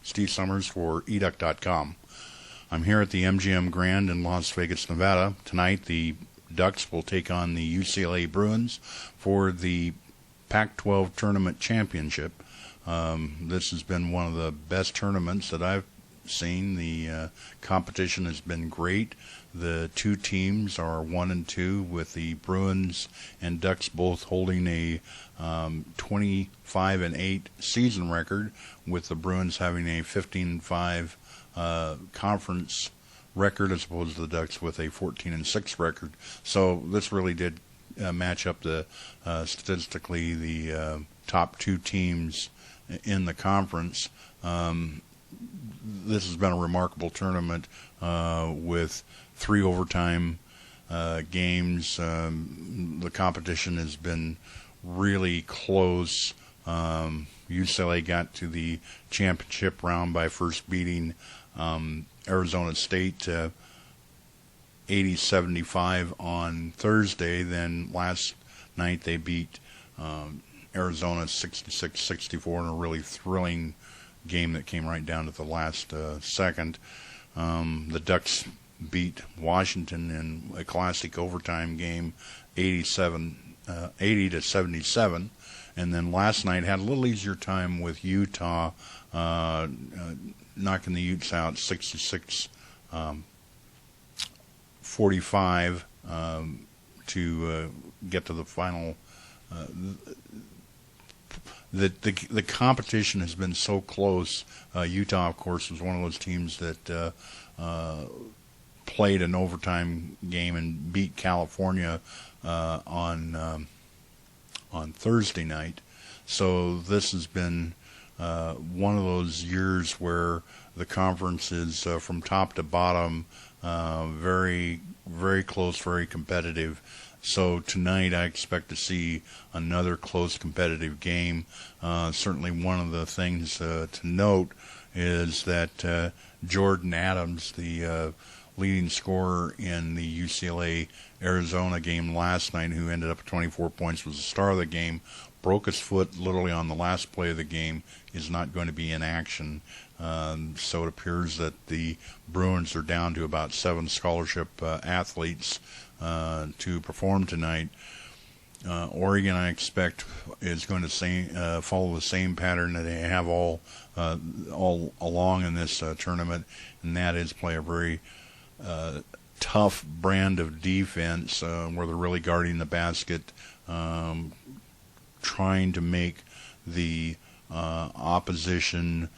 Steve Summers for educ.com. I'm here at the MGM Grand in Las Vegas, Nevada. Tonight, the Ducks will take on the UCLA Bruins for the Pac-12 Tournament Championship. This has been one of the best tournaments that I've seen. The competition has been great. The two teams are 1-2, with the Bruins and Ducks both holding a 25-8 season record, with the Bruins having a 15-5 conference record, as opposed to the Ducks with a 14-6 record. So this really did match up statistically the top two teams in the conference. This has been a remarkable tournament with 3 overtime games. The competition has been really close. UCLA got to the championship round by first beating Arizona State 80-75 on Thursday. Then last night they beat Arizona 66-64 in a really thrilling game that came right down to the last second. The Ducks beat Washington in a classic overtime game 80-77, and then last night had a little easier time with Utah, knocking the Utes out 66-45 to get to the final. The competition has been so close. Utah, of course, was one of those teams that played an overtime game and beat California on Thursday night. So this has been one of those years where the conference is from top to bottom very, very close, very competitive. So tonight I expect to see another close competitive game. Certainly one of the things to note is that Jordan Adams, the leading scorer in the UCLA-Arizona game last night, who ended up with 24 points, was the star of the game, broke his foot literally on the last play of the game, is not going to be in action. So it appears that the Bruins are down to about 7 scholarship athletes to perform tonight. Oregon, I expect, is going to follow the same pattern that they have all along in this tournament, and that is play a very tough brand of defense where they're really guarding the basket, trying to make the opposition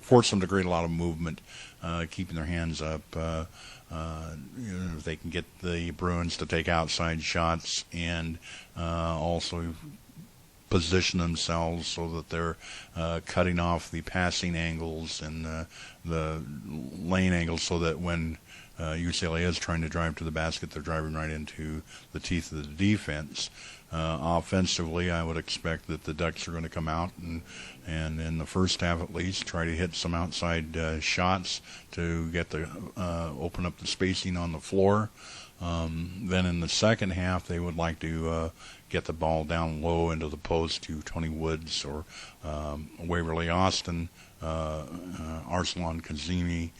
force them to create a lot of movement, keeping their hands up. If they can get the Bruins to take outside shots and also position themselves so that they're cutting off the passing angles and the lane angles, so that when UCLA is trying to drive to the basket, they're driving right into the teeth of the defense. Offensively, I would expect that the Ducks are going to come out and in the first half at least try to hit some outside shots to get open up the spacing on the floor. Then in the second half, they would like to get the ball down low into the post to Tony Woods or Waverly Austin, Arsalan Kazemi,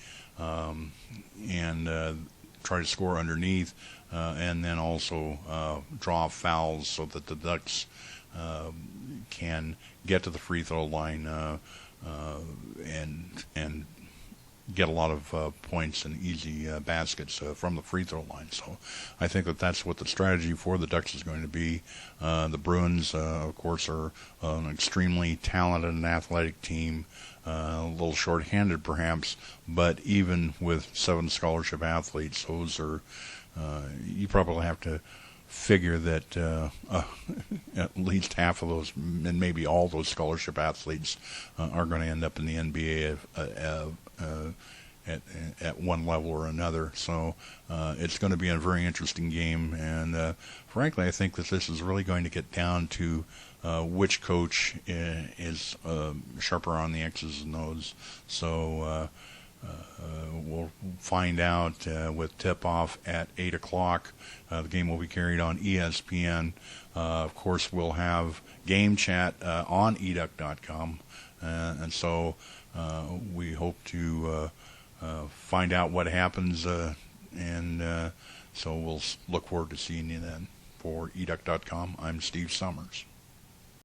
and try to score underneath, and then also draw fouls so that the Ducks can get to the free throw line and get a lot of points and easy baskets from the free throw line. So I think that's what the strategy for the Ducks is going to be. The Bruins, of course, are an extremely talented and athletic team, a little short-handed perhaps, but even with 7 scholarship athletes, those are you probably have to figure that at least half of those, and maybe all those scholarship athletes are going to end up in the NBA at one level or another. So it's going to be a very interesting game, and frankly, I think that this is really going to get down to which coach is sharper on the X's and O's. So we'll find out with tip-off at 8 o'clock. The game will be carried on ESPN. Of course, we'll have game chat on educ.com, and so we hope to find out what happens, and so we'll look forward to seeing you then. For educ.com, I'm Steve Summers.